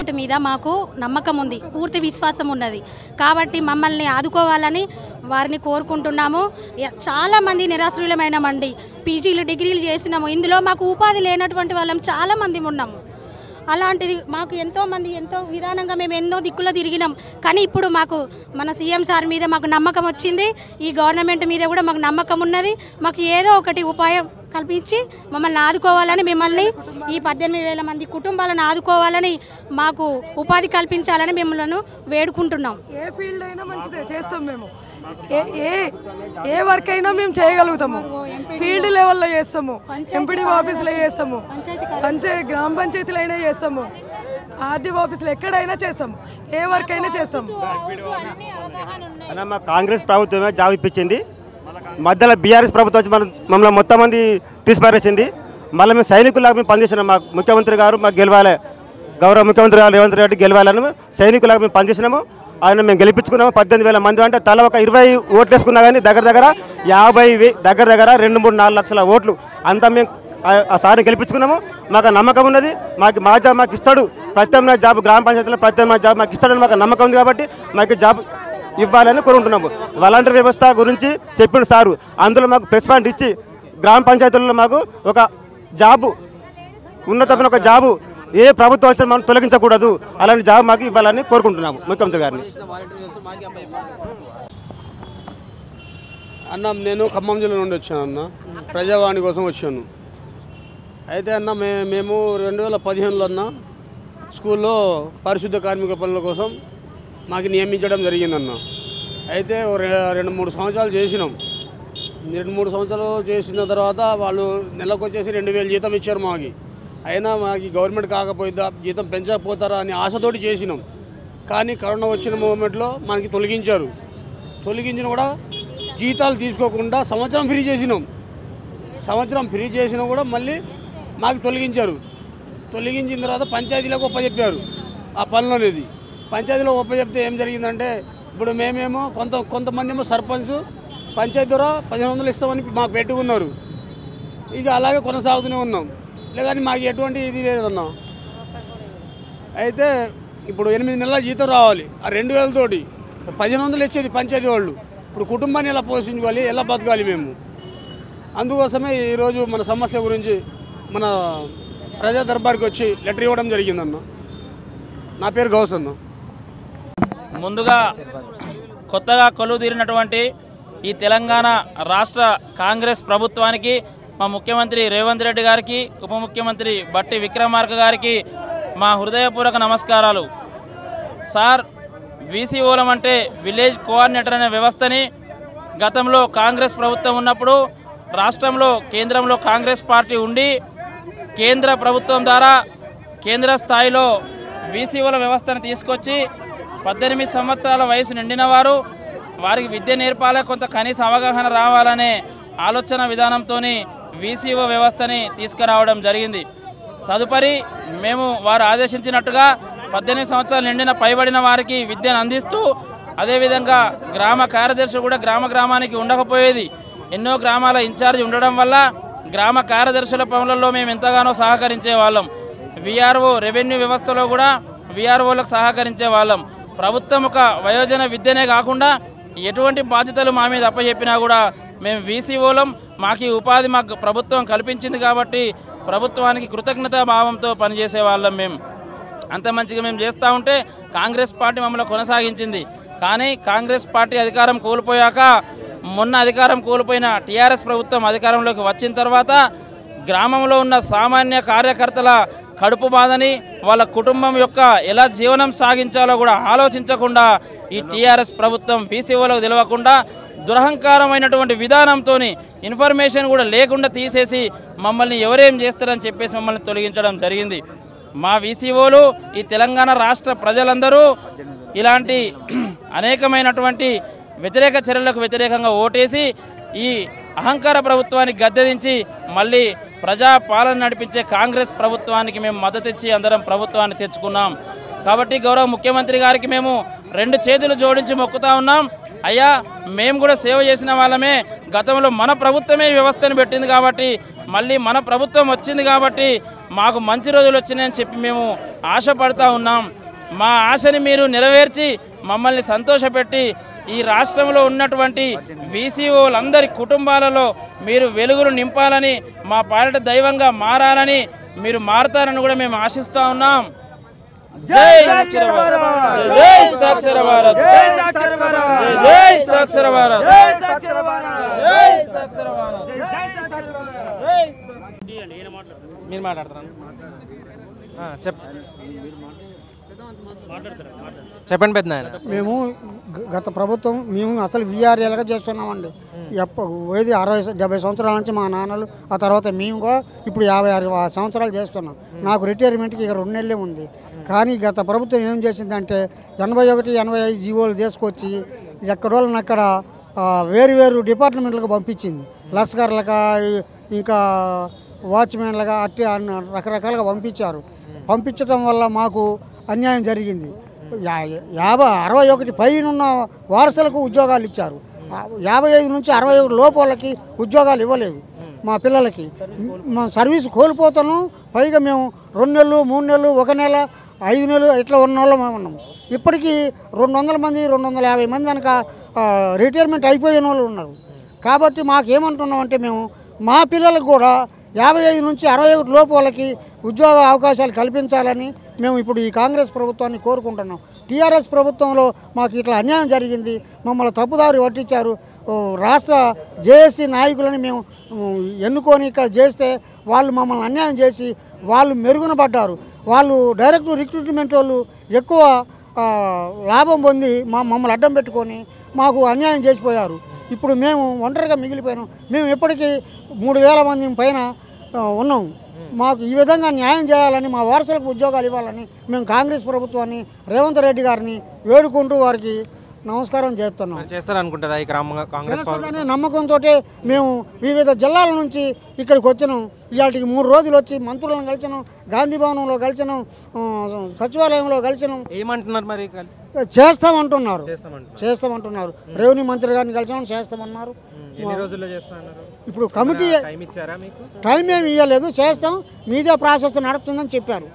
Government మీద మాకు నమ్మకం ఉంది, పూర్తి విశ్వాసం ఉన్నది. కాబట్టి మమ్మల్ని ఆదుకోవాలని వారిని కోరుకుంటున్నాము. చాలామంది నిరాశ్రయులమైనమండి, పీజీలు డిగ్రీలు చేసినాము. ఇందులో మాకు ఉపాధి లేనటువంటి వాళ్ళం చాలామంది ఉన్నాము. అలాంటిది మాకు ఎంతో విధానంగా మేము ఎన్నో దిక్కులో తిరిగినాం. కానీ ఇప్పుడు మాకు మన సీఎం సార్ మీద మాకు నమ్మకం వచ్చింది, ఈ గవర్నమెంట్ మీద కూడా మాకు నమ్మకం ఉన్నది. మాకు ఏదో ఒకటి ఉపాయం కల్పించి మమ్మల్ని ఆదుకోవాలని, మిమ్మల్ని ఈ 18,000 మంది కుటుంబాలను ఆదుకోవాలని, మాకు ఉపాధి కల్పించాలని మిమ్మల్ని వేడుకుంటున్నాం. ఏ ఫీల్డ్ అయినా మంచిదే చేస్తాం మేము, ఏ వర్క్ అయినా మేము చేయగలుగుతాము. ఫీల్డ్ లెవెల్లో చేస్తాము, ఎంపీడీ ఆఫీసులో చేస్తాము, గ్రామ పంచాయతీలో అయినా చేస్తాము, ఆర్డీఓ ఆఫీసులో ఎక్కడైనా చేస్తాము, ఏ వర్క్ అయినా చేస్తాము. మా కాంగ్రెస్ ప్రభుత్వమే జాబ్ ఇప్పించింది. మధ్యలో బీఆర్ఎస్ ప్రభుత్వం వచ్చి మమ్మల్ని మొత్తం మంది తీసిపారేసింది. మళ్ళీ మేము సైనికులాగా మేము పనిచేసినాం. మా ముఖ్యమంత్రి గారు మాకు గెలవాలి, గౌరవ ముఖ్యమంత్రి గారు రేవంత్ రెడ్డి గెలవాలని సైనికులాగా మేము పనిచేసినాము. ఆయన మేము గెలిపించుకున్నాము. 18,000 మంది అంటే తల ఒక 20 ఓట్లు వేసుకున్నా కానీ దగ్గర 50,000 దగ్గర 2-3-4 లక్షల ఓట్లు అంతా మేము ఆ సార్ని గెలిపించుకున్నాము. మాకు నమ్మకం ఉన్నది. మా జాబ్ మాకు ఇస్తాడు, ప్రత్యామ్నాయ జాబ్ గ్రామ పంచాయతీలో ప్రత్యామ్నాయ జాబ్ మాకు ఇస్తాడని మాకు నమ్మకం ఉంది. కాబట్టి మాకు జాబ్ ఇవ్వాలని కోరుకుంటున్నాము. వాలంటీర్ వ్యవస్థ గురించి చెప్పిన సారు అందులో మాకు ప్రెస్ పాయింట్ ఇచ్చి గ్రామ పంచాయతీలలో మాకు ఒక జాబు, ఉన్నతమైన ఒక జాబు ఏ ప్రభుత్వం వచ్చినా మనం తొలగించకూడదు, అలాంటి జాబ్ మాకు ఇవ్వాలని కోరుకుంటున్నాము ముఖ్యమంత్రి గారిని. అన్న నేను ఖమ్మం జిల్లా నుండి వచ్చాను అన్న, ప్రజావాణి కోసం వచ్చాను. అయితే అన్న మేము 2015లో అన్న స్కూల్లో పరిశుద్ధ కార్మిక పనుల కోసం మాకు నియమించడం జరిగిందన్న. అయితే 2-3 సంవత్సరాలు చేసినాం. 2-3 సంవత్సరాలు చేసిన తర్వాత వాళ్ళు నెలకు వచ్చేసి 2,000 జీతం ఇచ్చారు మాకు. అయినా మాకు గవర్నమెంట్ కాకపోయిద్దా, జీతం పెంచకపోతారా అని ఆశతోటి చేసినాం. కానీ కరోనా వచ్చిన మూమెంట్లో మనకి తొలగించిన కూడా జీతాలు తీసుకోకుండా సంవత్సరం ఫ్రీ చేసినాం. సంవత్సరం ఫ్రీ చేసినా కూడా మళ్ళీ మాకు తొలగించిన తర్వాత పంచాయతీలకు ఒప్పచెప్పారు ఆ పనులు అనేది. పంచాయతీలో ఒప్పచెప్తే ఏం జరిగిందంటే ఇప్పుడు మేమేమో కొంతమంది ఏమో సర్పంచ్ పంచాయతీ ద్వారా 1,500 ఇస్తామని మాకు పెట్టుకున్నారు. ఇక అలాగే కొనసాగుతూనే ఉన్నాం, లేదని మాకు ఎటువంటి ఇది లేదన్నా. అయితే ఇప్పుడు 8 నెలల జీతం రావాలి, ఆ 2,000 తోటి 1,500 ఇచ్చేది పంచాయతీ వాళ్ళు. ఇప్పుడు కుటుంబాన్ని ఎలా పోషించుకోవాలి, ఎలా బతకాలి మేము? అందుకోసమే ఈరోజు మన సమస్య గురించి మన ప్రజా దర్బార్కి వచ్చి లెటర్ ఇవ్వడం జరిగిందన్న. నా పేరు గౌస్ అన్న. ముందుగా కొత్తగా కొలువు తీరినటువంటి ఈ తెలంగాణ రాష్ట్ర కాంగ్రెస్ ప్రభుత్వానికి, మా ముఖ్యమంత్రి రేవంత్ రెడ్డి గారికి, ఉప ముఖ్యమంత్రి బట్టి విక్రమార్క గారికి మా హృదయపూర్వక నమస్కారాలు. సార్, వీసీఓలం అంటే విలేజ్ కోఆర్డినేటర్ అనే వ్యవస్థని గతంలో కాంగ్రెస్ ప్రభుత్వం ఉన్నప్పుడు రాష్ట్రంలో కేంద్రంలో కాంగ్రెస్ పార్టీ ఉండి కేంద్ర ప్రభుత్వం ద్వారా కేంద్ర స్థాయిలో వీసీఓల వ్యవస్థను తీసుకొచ్చి 18 సంవత్సరాల వయసు నిండిన వారికి విద్య నేర్పాలే, కొంత కనీస అవగాహన రావాలనే ఆలోచన విధానంతో వీసీఓ వ్యవస్థని తీసుకురావడం జరిగింది. తదుపరి మేము వారు ఆదేశించినట్టుగా 18 సంవత్సరాలు నిండిన పైబడిన వారికి విద్యను అందిస్తూ, అదేవిధంగా గ్రామ కార్యదర్శి కూడా గ్రామానికి ఉండకపోయేది. ఎన్నో గ్రామాల ఇన్ఛార్జ్ ఉండడం వల్ల గ్రామ కార్యదర్శుల పనులలో మేము ఎంతగానో సహకరించే వాళ్ళం. విఆర్ఓ రెవెన్యూ వ్యవస్థలో కూడా విఆర్ఓలకు సహకరించే వాళ్ళం. ప్రభుత్వం ఒక వయోజన విద్యనే కాకుండా ఎటువంటి బాధ్యతలు మా మీద అప్పచెప్పినా కూడా మేము వీసీఓలం, మాకు ఉపాధి మాకు ప్రభుత్వం కల్పించింది కాబట్టి ప్రభుత్వానికి కృతజ్ఞతా భావంతో పనిచేసే వాళ్ళం. మేము అంత మంచిగా మేము చేస్తూ ఉంటే కాంగ్రెస్ పార్టీ మమ్మల్ని కొనసాగించింది. కానీ కాంగ్రెస్ పార్టీ అధికారం కోల్పోయాక, మొన్న అధికారం కోల్పోయిన టీఆర్ఎస్ ప్రభుత్వం అధికారంలోకి వచ్చిన తర్వాత గ్రామంలో ఉన్న సామాన్య కార్యకర్తల కడుపు బాధని, వాళ్ళ కుటుంబం యొక్క ఎలా జీవనం సాగించాలో కూడా ఆలోచించకుండా ఈ టీఆర్ఎస్ ప్రభుత్వం వీసీఓలకు తెలియకుండా దురహంకారమైనటువంటి విధానంతో ఇన్ఫర్మేషన్ కూడా లేకుండా తీసేసి మమ్మల్ని ఎవరేం చేస్తారని చెప్పేసి మమ్మల్ని తొలగించడం జరిగింది. మా వీసీఓలు, ఈ తెలంగాణ రాష్ట్ర ప్రజలందరూ ఇలాంటి అనేకమైనటువంటి వ్యతిరేక చర్యలకు వ్యతిరేకంగా ఓటేసి ఈ అహంకార ప్రభుత్వానికి గద్దెదించి మళ్ళీ ప్రజా పాలన నడిపించే కాంగ్రెస్ ప్రభుత్వానికి మేము మద్దతు ఇచ్చి అందరం ప్రభుత్వాన్ని తెచ్చుకున్నాం. కాబట్టి గౌరవ ముఖ్యమంత్రి గారికి మేము 2 చేతులు జోడించి మొక్కుతా ఉన్నాం. అయ్యా మేము కూడా సేవ చేసిన వాళ్ళమే, గతంలో మన ప్రభుత్వమే ఈ వ్యవస్థను పెట్టింది కాబట్టి మళ్ళీ మన ప్రభుత్వం వచ్చింది కాబట్టి మాకు మంచి రోజులు వచ్చినాయని చెప్పి మేము ఆశపడతా ఉన్నాం. మా ఆశని మీరు నెరవేర్చి మమ్మల్ని సంతోషపెట్టి ఈ రాష్ట్రంలో ఉన్నటువంటి వీసీఓలందరి కుటుంబాలలో మీరు వెలుగులు నింపాలని, మా పాలిట దైవంగా మారాలని, మీరు మారతారని కూడా మేము ఆశిస్తూ ఉన్నాం. జై సాక్షర భారత్, జై సాక్షర భారత్, జై సాక్షర భారత్, జై సాక్షర భారత్, జై సాక్షర భారత్, జై సాక్షర భారత్, జై సాక్షర భారత్, జై మీరు మాట్లాడతారు. చెప్పండి పెద్ద నాయన. మేము గత ప్రభుత్వం మేము అసలు వీఆర్ఏలుగా చేస్తున్నామండి. ఏది 60-70 సంవత్సరాల నుంచి మా నాన్నలు, ఆ తర్వాత మేము కూడా ఇప్పుడు 56 సంవత్సరాలు చేస్తున్నాం. నాకు రిటైర్మెంట్కి ఇక 2 నెలలే ఉంది. కానీ గత ప్రభుత్వం ఏం చేసిందంటే 81-85 జీవోలు తీసుకొచ్చి ఎక్కడోళ్ళని అక్కడ వేరు డిపార్ట్మెంట్లకు పంపించింది. లస్కర్లుగా ఇంకా వాచ్మెన్లుగా అట్టి రకరకాలుగా పంపించడం వల్ల మాకు అన్యాయం జరిగింది. 61 పైన ఉన్న వారసులకు ఉద్యోగాలు ఇచ్చారు. 55 నుంచి 61 లోపు వాళ్ళకి ఉద్యోగాలు ఇవ్వలేదు. మా పిల్లలకి మా సర్వీస్ కోల్పోతాను. పైగా మేము 2 నెలలు 3 నెలలు 1 నెల 5 నెలలు ఇట్లా ఉన్న వాళ్ళు మేము ఉన్నాం. ఇప్పటికీ 200 మంది 250 మంది కనుక రిటైర్మెంట్ అయిపోయిన వాళ్ళు ఉన్నారు. కాబట్టి మాకేమంటున్నామంటే మేము మా పిల్లలకు కూడా 55 నుంచి 61 లోపు వాళ్ళకి ఉద్యోగ అవకాశాలు కల్పించాలని మేము ఇప్పుడు ఈ కాంగ్రెస్ ప్రభుత్వాన్ని కోరుకుంటున్నాం. టీఆర్ఎస్ ప్రభుత్వంలో మాకు ఇట్లా అన్యాయం జరిగింది, మమ్మల్ని తప్పుదారి పట్టించారు. రాష్ట్ర జేఏసీ నాయకులని మేము ఎన్నుకొని ఇక్కడ చేస్తే వాళ్ళు మమ్మల్ని అన్యాయం చేసి వాళ్ళు మెరుగున పడ్డారు. వాళ్ళు డైరెక్ట్ రిక్రూట్మెంట్ వాళ్ళు ఎక్కువ లాభం పొంది మమ్మల్ని అడ్డం పెట్టుకొని మాకు అన్యాయం చేసిపోయారు. ఇప్పుడు మేము ఒంటరిగా మిగిలిపోయినాం. మేము ఇప్పటికీ 3000 మంది పైన ఉన్నాం. మాకు ఈ విధంగా న్యాయం చేయాలని, మా వారసులకు ఉద్యోగాలు ఇవ్వాలని మేము కాంగ్రెస్ ప్రభుత్వాన్ని, రేవంత్ రెడ్డి గారిని వేడుకుంటూ వారికి నమస్కారం చేస్తున్నాం. చేస్తారనుకుంటుందా ఈ కాంగ్రెస్ నమ్మకంతో మేము వివిధ జిల్లాల నుంచి ఇక్కడికి వచ్చినాం. ఇవాళకి 3 రోజులు వచ్చి మంత్రులను కలిసినాం, గాంధీ భవనంలో కలిసినాం, సచివాలయంలో కలిసినాం. ఏమంటున్నారు మరి? చేస్తామంటున్నారు. రెవెన్యూ మంత్రి గారిని కలిసినాం, చేస్తామన్నారు. ఇప్పుడు కమిటీ టైం ఏమి ఇవ్వలేదు, చేస్తాం, మీదే ప్రాసెస్ నడుస్తుందని చెప్పారు.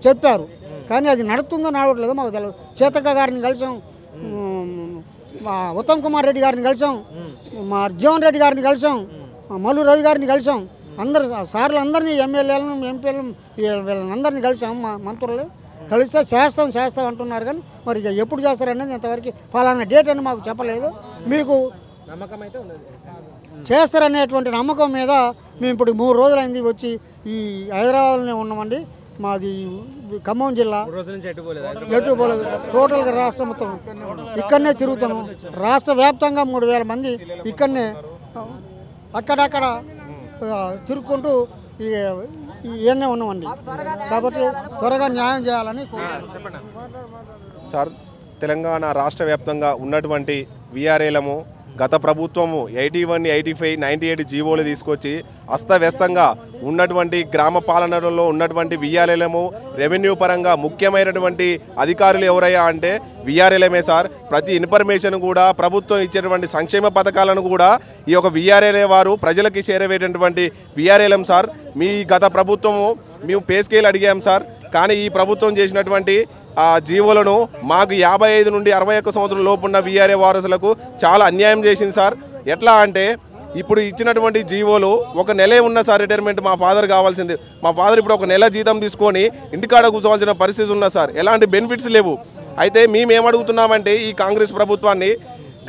చెప్పారు కానీ అది నడుస్తుందో నడవట్లేదో మాకు తెలియదు. సీతక్క గారిని కలిసాం, ఉత్తమ్ కుమార్ రెడ్డి గారిని కలిసాం, మా జీవన్ రెడ్డి గారిని కలిసాం, మల్లు రవి గారిని కలిసాం. అందరు సార్లు అందరినీ ఎమ్మెల్యేలను ఎంపీలను వీళ్ళందరినీ కలిసాం. మా మంత్రులు కలిస్తే చేస్తాం అంటున్నారు. కానీ మరి ఎప్పుడు చేస్తారనేది ఇంతవరకు ఫలానా డేట్ అని మాకు చెప్పలేదు. మీకు నమ్మకం అయితే ఉన్నది, చేస్తారనేటువంటి నమ్మకం మీద మేము ఇప్పుడు 3 రోజులైంది వచ్చి ఈ హైదరాబాద్లోనే ఉన్నామండి. మాది ఖమ్మం జిల్లా, ఎటు పోలేదు. టోటల్గా రాష్ట్రం మొత్తం ఇక్కడనే తిరుగుతాను. రాష్ట్ర వ్యాప్తంగా 3000 మంది ఇక్కడనే అక్కడక్కడ తిరుగుకుంటూ ఇవన్నీ ఉన్నామండి. కాబట్టి త్వరగా న్యాయం చేయాలని సార్, తెలంగాణ రాష్ట్ర వ్యాప్తంగా ఉన్నటువంటి వీఆర్ఏలము గత ప్రభుత్వము 81, 85, 98 జీవోలు తీసుకొచ్చి అస్తవ్యస్తంగా ఉన్నటువంటి గ్రామ పాలనలో ఉన్నటువంటి వీఆర్ఏలము రెవెన్యూ పరంగా ముఖ్యమైనటువంటి అధికారులు ఎవరయ్యా అంటే వీఆర్ఏలమే సార్. ప్రతి ఇన్ఫర్మేషన్ కూడా ప్రభుత్వం ఇచ్చేటువంటి సంక్షేమ పథకాలను కూడా ఈ యొక్క వీఆర్ఏలే వారు ప్రజలకి చేరవేటటువంటి వీఆర్ఏలం సార్. మీ గత ప్రభుత్వము మేము పే స్కేల్ అడిగాం సార్, కానీ ఈ ప్రభుత్వం చేసినటువంటి ఆ జీవోలను మాకు 55 నుండి 61 సంవత్సరం లోపు ఉన్న వీఆర్ఏ వారసులకు చాలా అన్యాయం చేసింది సార్. ఎట్లా అంటే ఇప్పుడు ఇచ్చినటువంటి జీవోలు 1 నెలే ఉన్న సార్ రిటైర్మెంట్ మా ఫాదర్ కావాల్సింది. మా ఫాదర్ ఇప్పుడు 1 నెల జీతం తీసుకొని ఇంటికాడ కూర్చోవాల్సిన పరిస్థితి ఉన్న సార్. ఎలాంటి బెనిఫిట్స్ లేవు. అయితే మేమేమడుగుతున్నామంటే ఈ కాంగ్రెస్ ప్రభుత్వాన్ని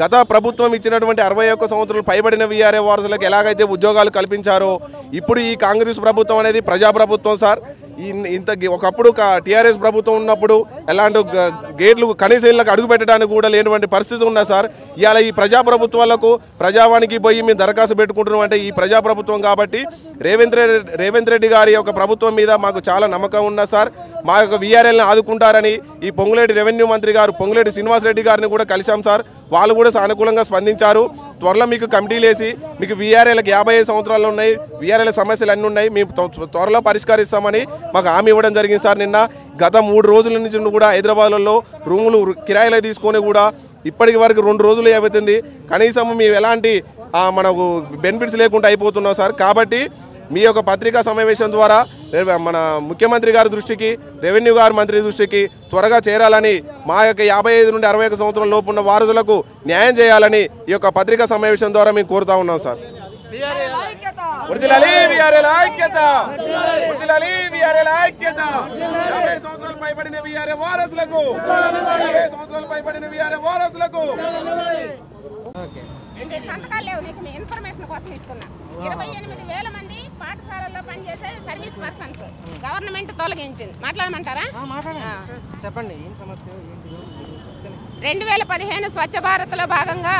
గత ప్రభుత్వం ఇచ్చినటువంటి 61 సంవత్సరాలు పైబడిన వీఆర్ఏ వారసులకు ఎలాగైతే ఉద్యోగాలు కల్పించారో ఇప్పుడు ఈ కాంగ్రెస్ ప్రభుత్వం అనేది ప్రజాప్రభుత్వం సార్. ఇంత ఒకప్పుడు టీఆర్ఎస్ ప్రభుత్వం ఉన్నప్పుడు ఎలాంటి గేట్లు కనీసం ఇళ్ళకి అడుగు పెట్టడానికి కూడా లేనటువంటి పరిస్థితి ఉన్నా సార్. ఇవాళ ఈ ప్రజాప్రభుత్వాలకు ప్రజావానికి పోయి మేము దరఖాస్తు పెట్టుకుంటున్నాం అంటే ఈ ప్రజాప్రభుత్వం కాబట్టి రేవంత్ రెడ్డి గారి యొక్క ప్రభుత్వం మీద మాకు చాలా నమ్మకం ఉన్నా సార్. మా యొక్క వీఆర్ఎల్ని ఆదుకుంటారని ఈ పొంగులేటి రెవెన్యూ మంత్రి గారు పొంగులేటి శ్రీనివాసరెడ్డి గారిని కూడా కలిశాం సార్. వాళ్ళు కూడా సానుకూలంగా స్పందించారు. త్వరలో మీకు కమిటీలు వేసి మీకు వీఆర్ఏలకు 55 సంవత్సరాలు ఉన్నాయి, వీఆర్ఏల సమస్యలు అన్నీ ఉన్నాయి, మేము త్వరలో పరిష్కరిస్తామని మాకు హామీ ఇవ్వడం జరిగింది సార్. నిన్న గత 3 రోజుల నుంచి కూడా హైదరాబాద్లో రూములు కిరాయిలు తీసుకొని కూడా ఇప్పటికి వరకు 2 రోజులు అవుతుంది, కనీసం మేము ఎలాంటి మనకు బెనిఫిట్స్ లేకుండా అయిపోతున్నాం సార్. కాబట్టి మీ యొక్క పత్రికా సమావేశం ద్వారా మన ముఖ్యమంత్రి గారి దృష్టికి, రెవెన్యూ గారి మంత్రి దృష్టికి త్వరగా చేరాలని, మా యొక్క 55 నుండి 61 సంవత్సరాల లోపు ఉన్న వారసులకు న్యాయం చేయాలని ఈ యొక్క పత్రికా సమావేశం ద్వారా మేము కోరుతా ఉన్నాం సార్. వర్ధిల్లాలి వీఆర్ఎల్ ఐక్యత, వర్ధిల్లాలి వీఆర్ఎల్ ఐక్యత. 50 సంవత్సరాలు పైబడిన వీఆర్ఎల్ వారసులకు, 50 సంవత్సరాలు పైబడిన వీఆర్ఎల్ వారసులకు. సంతకాలు లేవు, నీకు మీ ఇన్ఫర్మేషన్ కోసం ఇస్తున్నా. 28,000 మంది పాఠశాలల్లో పనిచేసే సర్వీస్ పర్సన్స్ గవర్నమెంట్ తొలగించింది. మాట్లాడమంటారా? చెప్పండి, ఏం సమస్య? 2015 స్వచ్ఛ భారత్లో భాగంగా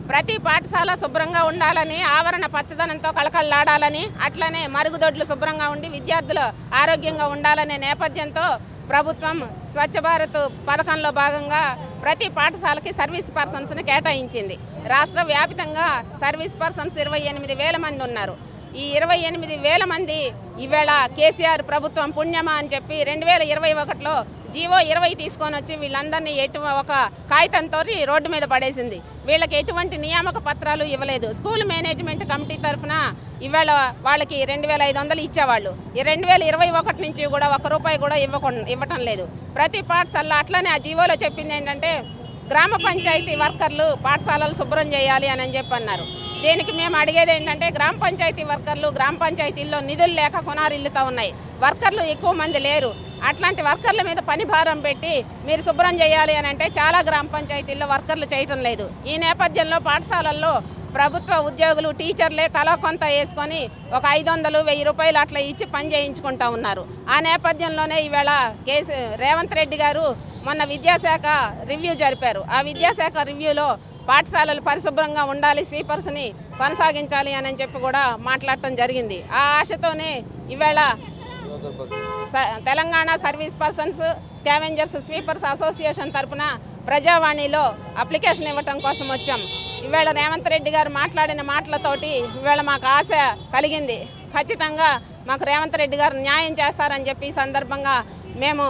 ప్రతి పాఠశాల శుభ్రంగా ఉండాలని, ఆవరణ పచ్చదనంతో కళకళలాడాలని, అట్లనే మరుగుదొడ్లు శుభ్రంగా ఉండి విద్యార్థులు ఆరోగ్యంగా ఉండాలనే నేపథ్యంతో ప్రభుత్వం స్వచ్ఛ భారత్ పథకంలో భాగంగా ప్రతి పాఠశాలకి సర్వీస్ పర్సన్స్ని కేటాయించింది. రాష్ట్ర వ్యాప్తంగా సర్వీస్ పర్సన్స్ 28,000 మంది ఉన్నారు. ఈ 28,000 మంది ఈవేళ కేసీఆర్ ప్రభుత్వం పుణ్యమా అని చెప్పి 2021లో జీవో 20 తీసుకొని వచ్చి వీళ్ళందరినీ ఒక కాగితంతో రోడ్డు మీద పడేసింది. వీళ్ళకి ఎటువంటి నియామక పత్రాలు ఇవ్వలేదు. స్కూల్ మేనేజ్మెంట్ కమిటీ తరఫున ఇవాళ వాళ్ళకి 2,500 ఇచ్చేవాళ్ళు. ఈ 2021 నుంచి కూడా ₹1 కూడా ఇవ్వటం లేదు ప్రతి పాఠశాలలో. అట్లనే ఆ జీవోలో చెప్పింది ఏంటంటే గ్రామ పంచాయతీ వర్కర్లు పాఠశాలలు శుభ్రం చేయాలి అని చెప్పి అన్నారు. దీనికి మేము అడిగేది ఏంటంటే గ్రామ పంచాయతీ వర్కర్లు గ్రామ పంచాయతీల్లో నిధులు లేక కొనారిల్లుతూ ఉన్నాయి. వర్కర్లు ఎక్కువ మంది లేరు. అట్లాంటి వర్కర్ల మీద పని భారం పెట్టి మీరు శుభ్రం చేయాలి అని అంటే చాలా గ్రామ పంచాయతీల్లో వర్కర్లు చేయటం లేదు. ఈ నేపథ్యంలో పాఠశాలల్లో ప్రభుత్వ ఉద్యోగులు టీచర్లే తలా కొంత వేసుకొని ఒక 500, ₹1,000 అట్లా ఇచ్చి పని చేయించుకుంటూ ఉన్నారు. ఆ నేపథ్యంలోనే ఈవేళ రేవంత్ రెడ్డి గారు మొన్న విద్యాశాఖ రివ్యూ జరిపారు. ఆ విద్యాశాఖ రివ్యూలో పాఠశాలలు పరిశుభ్రంగా ఉండాలి, స్వీపర్స్ని కొనసాగించాలి అని చెప్పి కూడా మాట్లాడటం జరిగింది. ఆ ఆశతోనే ఈవేళ Telangana service persons scavengers sweepers association తరఫున ప్రజావాణిలో అప్లికేషన్ ఇవ్వటం కోసం వచ్చాం. ఈవేళ రేవంత్ రెడ్డి గారు మాట్లాడిన మాటలతోటి ఈవేళ మాకు ఆశ కలిగింది. ఖచ్చితంగా మాకు రేవంత్ రెడ్డి గారు న్యాయం చేస్తారని చెప్పి ఈ సందర్భంగా మేము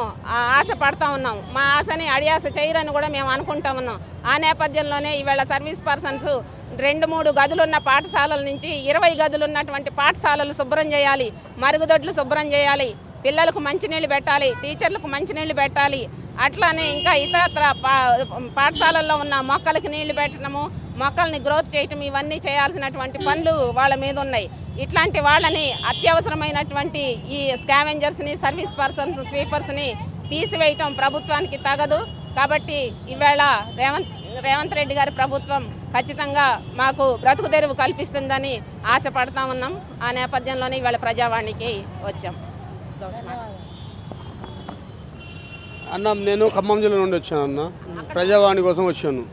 ఆశ పడతా ఉన్నాం. మా ఆశని అడియాస చేయరని కూడా మేము అనుకుంటా ఉన్నాం. ఆ నేపథ్యంలోనే ఈవేళ సర్వీస్ పర్సన్స్ 2-3 గదులున్న పాఠశాలల నుంచి 20 గదులున్నటువంటి పాఠశాలలు శుభ్రం చేయాలి, మరుగుదొడ్లు శుభ్రం చేయాలి, పిల్లలకు మంచినీళ్ళు పెట్టాలి, టీచర్లకు మంచినీళ్ళు పెట్టాలి. అట్లానే ఇంకా ఇతరత్ర పాఠశాలల్లో ఉన్న మొక్కలకి నీళ్లు పెట్టడము, మొక్కల్ని గ్రోత్ చేయటం, ఇవన్నీ చేయాల్సినటువంటి పనులు వాళ్ళ మీద ఉన్నాయి. ఇట్లాంటి వాళ్ళని అత్యవసరమైనటువంటి ఈ స్కావెంజర్స్ని సర్వీస్ పర్సన్స్ స్వీపర్స్ని తీసివేయటం ప్రభుత్వానికి తగదు. కాబట్టి ఈవేళ రేవంత్ రెడ్డి గారి ప్రభుత్వం ఖచ్చితంగా మాకు బ్రతుకు తెరువు కల్పిస్తుందని ఆశపడతా ఉన్నాం. ఆ నేపథ్యంలోనే ఇవాళ ప్రజావాణికి వచ్చాం. అన్న నేను ఖమ్మం జిల్లా నుండి వచ్చాను అన్న, ప్రజావాణి కోసం వచ్చాను.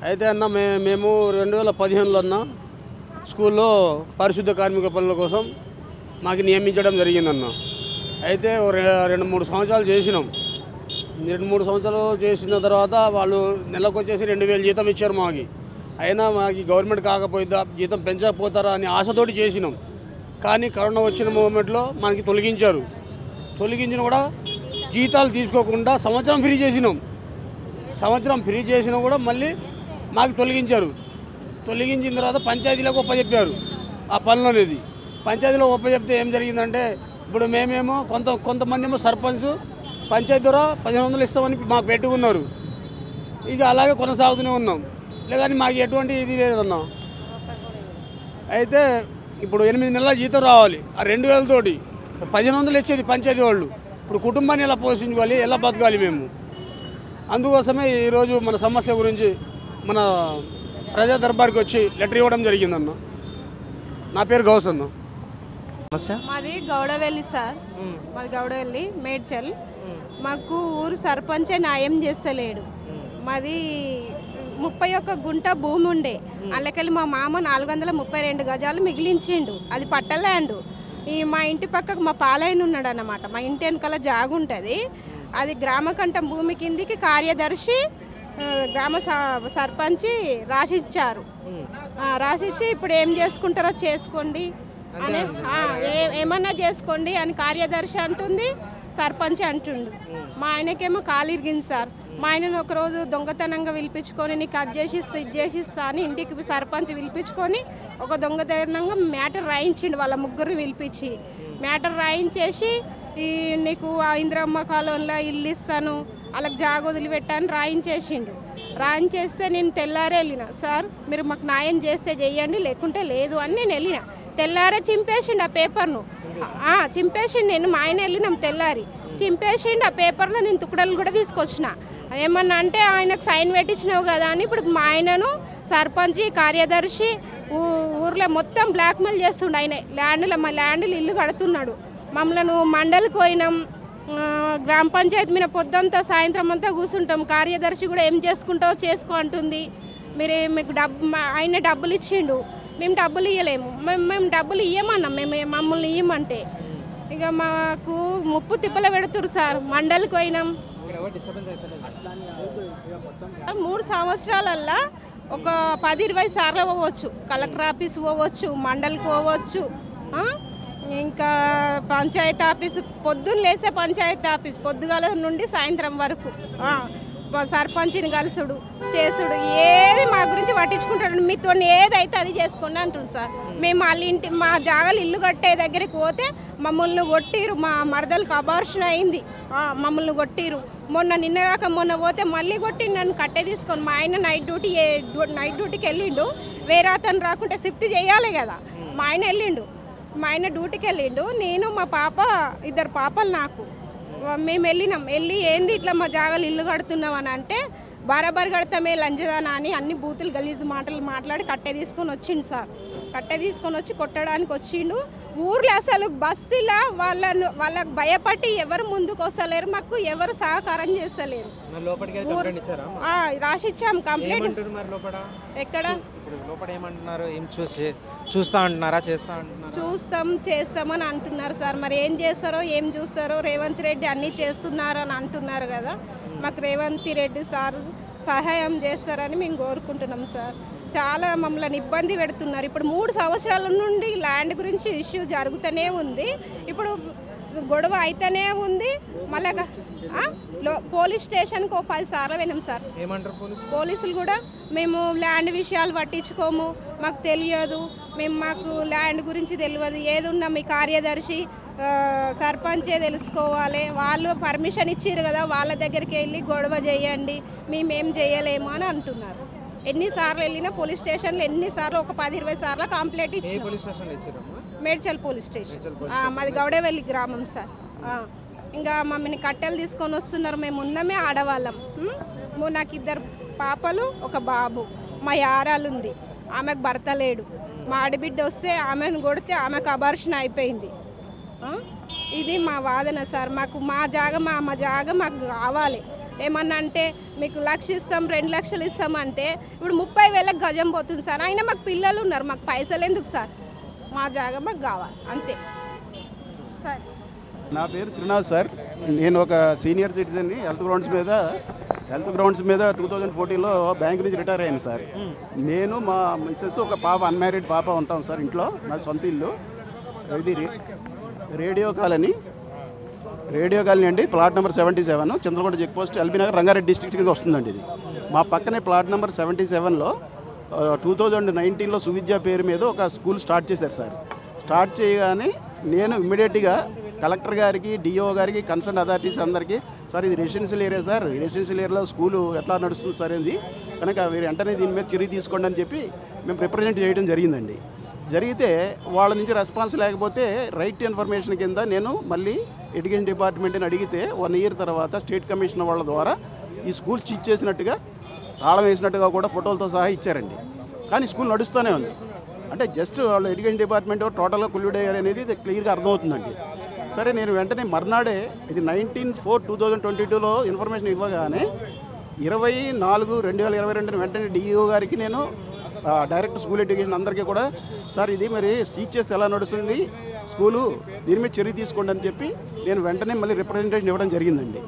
అయితే అన్న మేము 2015లో అన్న స్కూల్లో పారిశుద్ధ కార్మిక పనుల కోసం మాకు నియమించడం జరిగిందన్న. అయితే 2-3 సంవత్సరాలు చేసినాం. 2-3 సంవత్సరాలు చేసిన తర్వాత వాళ్ళు నెలకు వచ్చేసి 2,000 జీతం ఇచ్చారు మాకు. అయినా మాకు గవర్నమెంట్ కాకపోయిద్దా, జీతం పెంచకపోతారా అని ఆశతోటి చేసినాం. కానీ కరోనా వచ్చిన మూమెంట్లో మనకి తొలగించారు. తొలగించిన కూడా జీతాలు తీసుకోకుండా సంవత్సరం ఫ్రీ చేసినాం. సంవత్సరం ఫ్రీ చేసినా కూడా మళ్ళీ మాకు తొలగించారు. తొలగించిన తర్వాత పంచాయతీలకు ఒప్పచెప్పారు ఆ పనులు అనేది. పంచాయతీలో ఒప్పచెప్తే ఏం జరిగిందంటే ఇప్పుడు మేమేమో కొంతమంది ఏమో సర్పంచ్ పంచాయతీ ద్వారా 1,500 ఇస్తామని మాకు పెట్టుకున్నారు. ఇక అలాగే కొనసాగుతూనే ఉన్నాం. లేదని మాకు ఎటువంటి ఇది లేదన్నా. అయితే ఇప్పుడు 8 నెలల జీతం రావాలి. ఆ 2,000 తోటి 1,500 ఇచ్చేది పంచాయతీ వాళ్ళు. ఇప్పుడు కుటుంబాన్ని ఎలా పోషించుకోవాలి, ఎలా బతకాలి మేము? అందుకోసమే ఈరోజు మన సమస్య గురించి మన ప్రజా దర్బార్కి వచ్చి లెటర్ ఇవ్వడం జరిగిందన్న. నా పేరు గౌస్ అన్న. మాది గౌడవెల్లి సార్, మాది గౌడవెల్లి మేడ్చల్. మాకు ఊరు సర్పంచే న్యాయం చేస్తలేడు. మాది 31 గుంట భూమి ఉండే, అందులోకెళ్ళి మా మామ 432 గజాలు మిగిలించిండు. అది పట్ట ల్యాండ్. మా ఇంటి పక్కకు మా పాలైన ఉన్నాడు అన్నమాట. మా ఇంటి వెనకాల జాగు ఉంటుంది. అది గ్రామకంఠం భూమి కిందికి కార్యదర్శి గ్రామ సర్పంచి రాసిచ్చారు. రాసిచ్చి ఇప్పుడు ఏం చేసుకుంటారో చేసుకోండి అని, ఏమన్నా చేసుకోండి అని కార్యదర్శి అంటుంది, సర్పంచ్ అంటుండు. మా ఆయనకేమో కాలు ఇరిగింది సార్. మా ఆయనను ఒకరోజు దొంగతనంగా పిలిపించుకొని నీకు అది చేసిస్తా ఇది చేసిస్తా అని ఇంటికి సర్పంచ్ పిలిపించుకొని ఒక దొంగతనంగా మ్యాటర్ రాయించిండు వాళ్ళ ముగ్గురు పిలిపించి మ్యాటర్ రాయించేసి ఈ నీకు ఆ ఇందిరమ్మ కాలంలో ఇల్లు ఇస్తాను వాళ్ళకి జాగ వదిలిపెట్టాను రాయించేసిండు. రాయించేస్తే నేను తెల్లారే వెళ్ళిన, సార్ మీరు మాకు న్యాయం చేస్తే చెయ్యండి లేకుంటే లేదు అని నేను వెళ్ళిన. తెల్లారే చింపేసిండు ఆ పేపర్ను, చింపేసిండు. నేను మా ఆయన వెళ్ళినాం తెల్లారి చింపేసిండు ఆ పేపర్లో. నేను తుక్కడలు కూడా తీసుకొచ్చిన. ఏమన్నా అంటే ఆయనకు సైన్ పెట్టించినావు కదా అని ఇప్పుడు మా ఆయనను సర్పంచ్ కార్యదర్శి ఊర్లో మొత్తం బ్లాక్మెయిల్ చేస్తుండు. ఆయన మా ల్యాండ్లు ఇల్లు కడుతున్నాడు. మమ్మల్ని మండలికి పోయినాం, గ్రామ పంచాయతీ మీద పొద్దంతా సాయంత్రం అంతా కూర్చుంటాం. కార్యదర్శి కూడా ఏం చేసుకుంటావో చేసుకో అంటుంది. మీకు ఆయన డబ్బులు ఇచ్చిండు, మేము డబ్బులు ఇవ్వలేము. మేము డబ్బులు ఇవ్వమన్నాం, మమ్మల్ని ఇవ్వమంటే ఇక మాకు ముప్పు తిప్పలు పెడుతురు సార్. మండలికి పోయినాం 3 సంవత్సరాలల్లా ఒక 10-20 సార్లు పోవచ్చు. కలెక్టర్ ఆఫీస్ పోవచ్చు, మండలికి పోవచ్చు, ఇంకా పంచాయతీ ఆఫీస్ పొద్దున్న లేసే పంచాయతీ ఆఫీస్ పొద్దుగాల నుండి సాయంత్రం వరకు సర్పంచ్ని కలుసుడు చేసుడు ఏది మా గురించి పట్టించుకుంటాడు. మీతో ఏదైతే అది చేసుకోండి అంటుంది సార్. మేము వాళ్ళ ఇంటి మా జాగాలు ఇల్లు కట్టే దగ్గరికి పోతే మమ్మల్ని కొట్టిరు. మా మరదలకు అబార్షన్ అయింది, మమ్మల్ని కొట్టిరు. నిన్న పోతే మళ్ళీ కొట్టిండు నన్ను కట్టే తీసుకొని. మా ఆయన నైట్ డ్యూటీకి వెళ్ళిండు. వేరే అతను రాకుంటే షిఫ్ట్ చేయాలి కదా. మా ఆయన వెళ్ళిండు, మా ఆయన డ్యూటీకి వెళ్ళిండు. నేను మా పాప 2 పాపలు నాకు. మేము వెళ్ళి ఏంది ఇట్లా మా జాగాలు ఇల్లు కడుతున్నాం అని అంటే బరాబర్ కడతామే లంజదానా అని అన్ని బూతులు గలీజు మాటలు మాట్లాడి కట్టె తీసుకొని వచ్చిండు సార్. కట్టె తీసుకొని వచ్చి కొట్టడానికి వచ్చిండు. ఊర్లో అసలు బస్సులా వాళ్ళకు భయపడి ఎవరు ముందుకు వస్తలేరు, మాకు ఎవరు సహకారం చేస్తలేరు. రాసిచ్చాం కంప్లైంట్. ఎక్కడ చూస్తాం చేస్తామని అంటున్నారు సార్. మరి ఏం చేస్తారో ఏం చూస్తారో. రేవంత్ రెడ్డి అన్నీ చేస్తున్నారు అని అంటున్నారు కదా. మాకు రేవంత్ రెడ్డి సార్ సహాయం చేస్తారని మేము కోరుకుంటున్నాం సార్. చాలా మమ్మల్ని ఇబ్బంది పెడుతున్నారు. ఇప్పుడు 3 సంవత్సరాల నుండి ల్యాండ్ గురించి ఇష్యూ జరుగుతూనే ఉంది. ఇప్పుడు గొడవ అయితేనే ఉంది. మళ్ళీ పోలీస్ స్టేషన్కి 10 సార్లు వెళ్ళాం సార్. పోలీసులు కూడా మేము ల్యాండ్ విషయాలు పట్టించుకోము, మాకు తెలియదు, మాకు ల్యాండ్ గురించి తెలియదు, ఏదున్నా మీ కార్యదర్శి సర్పంచే తెలుసుకోవాలి, వాళ్ళు పర్మిషన్ ఇచ్చారు కదా వాళ్ళ దగ్గరికి వెళ్ళి గొడవ చేయండి, మేమేం చేయలేము అని అంటున్నారు. ఎన్నిసార్లు వెళ్ళినా పోలీస్ స్టేషన్లో ఎన్నిసార్లు ఒక 10-20 సార్లు కంప్లైంట్ ఇచ్చి మేడ్చల్ పోలీస్ స్టేషన్ మాది గౌడవెల్లి గ్రామం సార్. ఇంకా మమ్మల్ని కట్టెలు తీసుకొని వస్తున్నారు. మేము ఉన్నమే ఆడవాళ్ళం. నాకు 2 పాపలు 1 బాబు. మా యారాలు ఉంది, ఆమెకు భర్త లేడు. మా ఆడబిడ్డ వస్తే ఆమెను కొడితే ఆమెకు అబార్షన్ అయిపోయింది. ఇది మా వాదన సార్. మాకు మా జాగా మాకు కావాలి. ఏమన్నా అంటే మీకు 1 లక్ష ఇస్తాం 2 లక్షలు ఇస్తామంటే ఇప్పుడు 30,000 గజం పోతుంది సార్. అయినా మాకు పిల్లలు ఉన్నారు, మాకు పైసలు ఎందుకు సార్? మా జాగా మాకు కావాలి అంతే సార్. నా పేరు త్రినాథ్ సార్. నేను ఒక సీనియర్ సిటిజన్ని. హెల్త్ గ్రౌండ్స్ మీద 2014లో బ్యాంక్ నుంచి రిటైర్ అయ్యాను సార్. నేను మా మిస్సెస్ ఒక పాప అన్మ్యారీడ్ పాప ఉంటాం సార్ ఇంట్లో. నా సొంత ఇల్లు ఇది రేడియో కాలనీ అండి. Plot number 77 Chandrakonda check post LB Nagar Rangareddy district కింద వస్తుందండి. ఇది మా పక్కనే ప్లాట్ నెంబర్ 77లో 2019లో సువిద్య పేరు మీద ఒక స్కూల్ స్టార్ట్ చేశారు సార్. స్టార్ట్ చేయగానే నేను ఇమ్మీడియట్గా కలెక్టర్ గారికి, డిఓ గారికి, కన్సర్న్ అథారిటీస్ అందరికీ, సార్ ఇది రెసిడెన్షియల్ ఏరియా సార్, ఈ రెసిడెన్షియల్ ఏరియాలో స్కూలు ఎట్లా నడుస్తుంది సార్ ఇది కనుక మీరు వెంటనే దీని మీద చర్య తీసుకోండి అని చెప్పి మేము రిప్రజెంట్ చేయడం జరిగిందండి. జరిగితే వాళ్ళ నుంచి రెస్పాన్స్ లేకపోతే రైట్ టు ఇన్ఫర్మేషన్ కింద నేను మళ్ళీ ఎడ్యుకేషన్ డిపార్ట్మెంట్ని అడిగితే 1 ఇయర్ తర్వాత స్టేట్ కమిషనర్ వాళ్ళ ద్వారా ఈ స్కూల్ చీజ్ చేసినట్టుగా తాళం వేసినట్టుగా కూడా ఫోటోలతో సహా ఇచ్చారండి. కానీ స్కూల్ నడుస్తూనే ఉంది. అంటే జస్ట్ వాళ్ళు ఎడ్యుకేషన్ డిపార్ట్మెంట్ టోటల్గా కొల్యూడయ్యారు అనేది ఇది క్లియర్గా అర్థమవుతుందండి. సరే నేను వెంటనే మర్నాడే ఇది 19/4/2022లో ఇన్ఫర్మేషన్ ఇవ్వగానే 24/2022 వెంటనే డిఈఓ గారికి నేను డైరెక్ట్ స్కూల్ ఎడ్యుకేషన్ అందరికీ కూడా సార్ ఇది మరి సీజ్ చేస్తే ఎలా నడుస్తుంది స్కూలు, దీని మీద చర్య తీసుకోండి అని చెప్పి నేను వెంటనే మళ్ళీ రిప్రజెంటేషన్ ఇవ్వడం జరిగిందండి.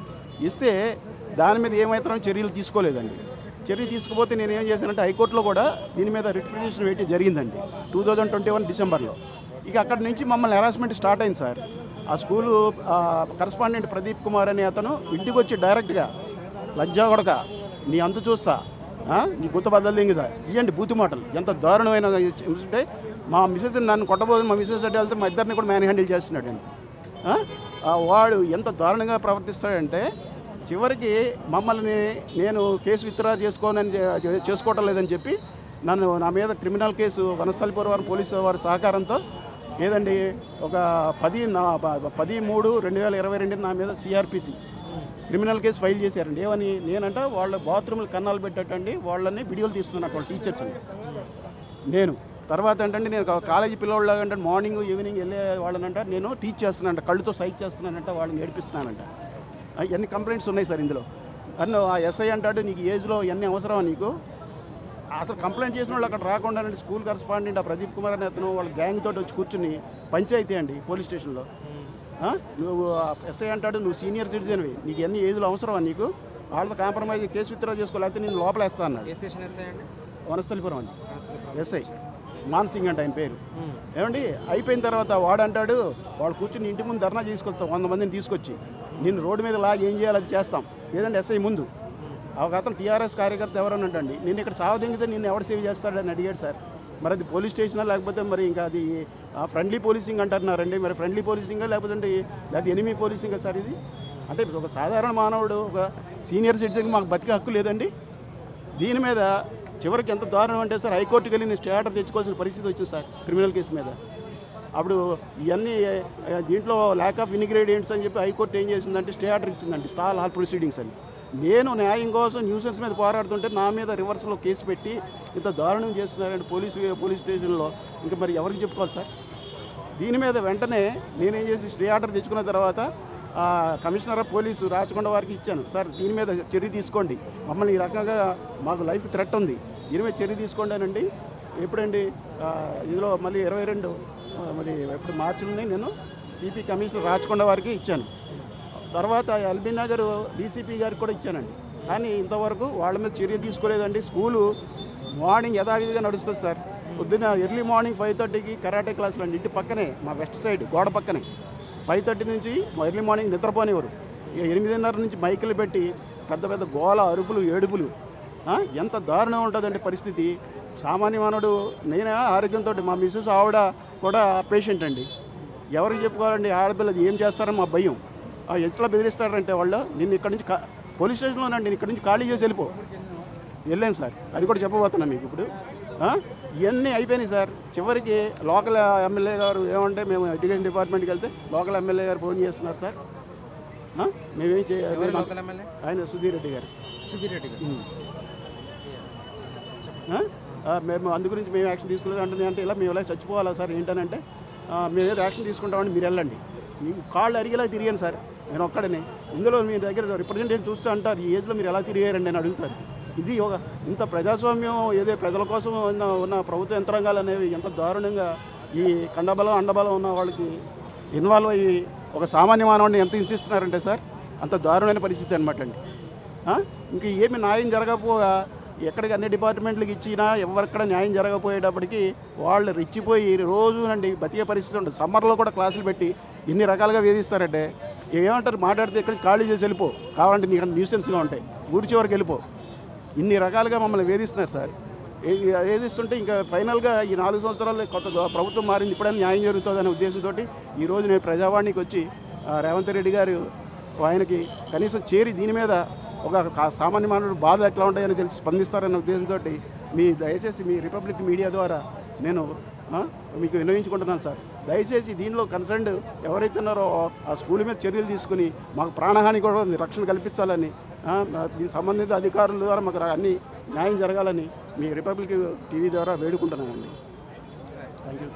ఇస్తే దాని మీద ఏమాత్రం చర్యలు తీసుకోలేదండి. చర్య తీసుకుపోతే నేను ఏం చేశానంటే హైకోర్టులో కూడా దీని మీద రిట్ పిటిషన్ వేయడం జరిగిందండి 2021 డిసెంబర్లో. ఇక అక్కడి నుంచి మమ్మల్ని హెరాస్మెంట్ స్టార్ట్ అయింది సార్. ఆ స్కూలు కరస్పాండెంట్ ప్రదీప్ కుమార్ అనే అతను ఇంటికి వచ్చి డైరెక్ట్గా లజ్జా కొడక నీ అంత చూస్తా నీ గుత్త బద్దలు దింగిదా ఇవ్వండి బూతి మాటలు ఎంత దారుణమైన ఉంటే మా మిసెస్ నన్ను కొట్టబోదు మా మిసెస్ అంటే వెళ్తే మా ఇద్దరిని కూడా మ్యాన్ హ్యాండిల్ చేస్తున్నాడండి వాడు ఎంత దారుణంగా ప్రవర్తిస్తాడంటే చివరికి మమ్మల్ని నేను కేసు విత్డ్రా చేసుకోవటం లేదని చెప్పి నా మీద క్రిమినల్ కేసు వనస్థలిపురం పోలీసు వారి సహకారంతో ఏదండి ఒక 10/3/2022 నా మీద సిఆర్పిసి క్రిమినల్ కేసు ఫైల్ చేశారండి. ఏమని నేనంట వాళ్ళ బాత్రూమ్లు కన్నాలు పెట్టేటండి వాళ్ళని వీడియోలు తీస్తున్నాను వాళ్ళ టీచర్స్ అండి. నేను తర్వాత ఏంటంటే నేను కాలేజీ పిల్లవాళ్ళగా అంటే మార్నింగ్ ఈవినింగ్ వెళ్ళే వాళ్ళనంట నేను టీచ్ చేస్తున్నానంట, కళ్ళుతో సైక్ చేస్తున్నానంట, వాళ్ళని నేర్పిస్తున్నానంట. ఎన్ని కంప్లైంట్స్ ఉన్నాయి సార్ ఇందులో. అన్న ఆ ఎస్ఐ అంటాడు నీకు ఏజ్లో ఎన్ని అవసరమా నీకు, అసలు కంప్లైంట్ చేసిన వాళ్ళు అక్కడ రాకుండా స్కూల్ కరస్పాండెంట్ ఆ ప్రదీప్ కుమార్ అనే అతను వాళ్ళ గ్యాంగ్ తోటి వచ్చి కూర్చుని పంచాయతీ అండి పోలీస్ స్టేషన్లో. నువ్వు ఎస్ఐ అంటాడు నువ్వు సీనియర్ సిటిజన్వి, నీకు ఎన్ని ఏజ్లో అవసరమా నీకు, వాళ్ళతో కాంప్రమైజ్ కేసు విత్డ్రా చేసుకోలేకపోతే నేను లోపలేస్తా అన్నాడు. వనస్థలిపురం అండి ఎస్ఐ మాన్సింగ్ అంటే ఆయన పేరు. ఏమండి అయిపోయిన తర్వాత వాడంటాడు వాళ్ళు కూర్చుని ఇంటి ముందు ధర్నా తీసుకొస్తాం 100 మందిని తీసుకొచ్చి నిన్ను రోడ్డు మీద లాగి ఏం చేయాలి అది చేస్తాం లేదండి ఎస్ఐ ముందు. ఒక అతను టీఆర్ఎస్ కార్యకర్త ఎవరని అంటండి నేను ఇక్కడ సావదింగితే నిన్ను ఎవరు సేవ్ చేస్తాడని అడిగాడు సార్. మరి అది పోలీస్ స్టేషనా లేకపోతే మరి ఇంకా అది ఫ్రెండ్లీ పోలీసింగ్ అంటున్నారండి. మరి ఫ్రెండ్లీ పోలీసింగా లేకపోతే ఎనిమీ పోలీసింగా సార్ ఇది? అంటే ఒక సాధారణ మానవుడు ఒక సీనియర్ సిటిజన్కి మాకు బతికే హక్కు లేదండి. దీని మీద చివరికి ఎంత దారుణం అంటే సార్ హైకోర్టుకి వెళ్ళి నేను స్టే ఆర్డర్ తెచ్చుకోవాల్సిన పరిస్థితి వచ్చింది సార్ క్రిమినల్ కేసు మీద. అప్పుడు ఇవన్నీ దీంట్లో ల్యాక్ ఆఫ్ ఇంగ్రీడియంట్స్ అని చెప్పి హైకోర్టు ఏం చేసిందంటే స్టే ఆర్డర్ ఇచ్చిందండి, స్టాల్ ఆల్ ప్రొసీడింగ్స్ అని. నేను న్యాయం కోసం న్యూసెన్స్ మీద పోరాడుతుంటే నా మీద రివర్స్లో కేసు పెట్టి ఇంత దారుణం చేస్తున్నారండి పోలీస్ స్టేషన్లో. ఇంకా మరి ఎవరికి చెప్పుకోవాలి సార్? దీని మీద వెంటనే నేనేం చేసి స్టే ఆర్డర్ తెచ్చుకున్న తర్వాత కమిషనర్ ఆఫ్ పోలీసు రాచకొండ వారికి ఇచ్చాను. సార్ దీని మీద చర్య తీసుకోండి, మమ్మల్ని ఈ రకంగా మాకు లైఫ్ థ్రెట్ ఉంది, దీని మీద చర్య తీసుకోండి అనండి. ఎప్పుడండి ఇందులో మళ్ళీ 22 మరి ఎప్పుడు మార్చిలోనే నేను సిపి కమిషనర్ రాచకొండ వారికి ఇచ్చాను. తర్వాత ఎల్బీ నగర్ డీసీపీ గారికి కూడా ఇచ్చానండి. కానీ ఇంతవరకు వాళ్ళ మీద చర్య తీసుకోలేదండి. స్కూలు మార్నింగ్ యథావిధిగా నడుస్తుంది సార్. పొద్దున్న ఎర్లీ మార్నింగ్ 5:30కి కరాటే క్లాసులు అండి, ఇంటి పక్కనే మా వెస్ట్ సైడ్ గోడ పక్కనే 5:30 నుంచి ఎర్లీ మార్నింగ్ నిద్రపోనివారు. 8:30 నుంచి మైకులు పెట్టి పెద్ద పెద్ద గోల అరుపులు ఏడుపులు. ఎంత దారుణం ఉంటుందండి పరిస్థితి. సామాన్య మానవుడు నేనే ఆరోగ్యంతో మా మిస్సెస్ ఆవిడ కూడా పేషెంట్ అండి. ఎవరికి చెప్పుకోవాలండి ఆడపిల్లది ఏం చేస్తారని మా భయం. ఎట్లా బెదిరిస్తారంటే వాళ్ళు నిన్ను ఇక్కడి నుంచి పోలీస్ స్టేషన్లోనండి నేను ఇక్కడి నుంచి ఖాళీ చేసి వెళ్ళాను సార్. అది కూడా చెప్పబోతున్నా మీకు ఇప్పుడు. ఇవన్నీ అయిపోయినాయి సార్. చివరికి లోకల్ ఎమ్మెల్యే గారు ఏమంటే మేము ఎడ్యుకేషన్ డిపార్ట్మెంట్కి వెళ్తే లోకల్ ఎమ్మెల్యే గారు ఫోన్ చేస్తున్నారు సార్. మేమేం చేయాలి, ఆయన సుధీర్ రెడ్డి గారు. మేము అందు గురించి మేము యాక్షన్ తీసుకోలేదు అంటే ఇలా మేము ఇలా చచ్చిపోవాలా సార్ ఏంటనంటే మేమేదో యాక్షన్ తీసుకుంటామని మీరు వెళ్ళండి. ఈ కాళ్ళు అరిగేలా తిరిగాను సార్ నేను ఒక్కడనే. ఇందులో మీ దగ్గర రిప్రజెంటేషన్ చూస్తూ అంటారు ఈ ఏజ్లో మీరు ఎలా తిరిగారండి అని అడుగుతారు. ఇది ఒక ఇంత ప్రజాస్వామ్యం ఏదో ప్రజల కోసం ఉన్న ప్రభుత్వ యంత్రాంగాలు అనేవి ఎంత దారుణంగా ఈ కండబలం అండబలం ఉన్న వాళ్ళకి ఇన్వాల్వ్ అయ్యి ఒక సామాన్య మానవుడిని ఎంత హింసిస్తున్నారంటే సార్ అంత దారుణమైన పరిస్థితి అనమాట అండి. ఇంక ఏమి న్యాయం జరగకపోగా ఎక్కడికి అన్ని డిపార్ట్మెంట్లకు ఇచ్చినా ఎవరిక్కడ న్యాయం జరగకపోయేటప్పటికి వాళ్ళు రెచ్చిపోయి రోజునండి బతికే పరిస్థితి ఉంటుంది. సమ్మర్లో కూడా క్లాసులు పెట్టి ఇన్ని రకాలుగా వేధిస్తారంటే ఏమంటారు మాట్లాడితే ఇక్కడి ఖాళీ చేసి వెళ్ళిపో, కావాలంటే నీకు న్యూసెన్స్గా ఉంటాయి, ఊరి చివరికి వెళ్ళిపో. ఇన్ని రకాలుగా మమ్మల్ని వేధిస్తున్నారు సార్. వేధిస్తుంటే ఇంకా ఫైనల్గా ఈ 4 సంవత్సరాలు కొత్త ప్రభుత్వం మారింది, ఇప్పుడైనా న్యాయం జరుగుతుందనే ఉద్దేశంతో ఈరోజు నేను ప్రజావాణికి వచ్చి రేవంత్ రెడ్డి గారు ఆయనకి కనీసం చేరి దీని మీద ఒక సామాన్య మానవుడు బాధలు ఎట్లా ఉంటాయని తెలిసి స్పందిస్తారన్న ఉద్దేశంతో దయచేసి మీ రిపబ్లిక్ మీడియా ద్వారా నేను మీకు విన్నవించుకుంటున్నాను సార్. దయచేసి దీనిలో కన్సర్న్డ్ ఎవరైతే ఉన్నారో ఆ స్కూల్ మీద చర్యలు తీసుకుని మాకు ప్రాణహాని కూడా రక్షణ కల్పించాలని దీనికి సంబంధిత అధికారుల ద్వారా మాకు అన్ని న్యాయం జరగాలని మీ రిపబ్లిక్ టీవీ ద్వారా వేడుకుంటున్నానండి. Thank you.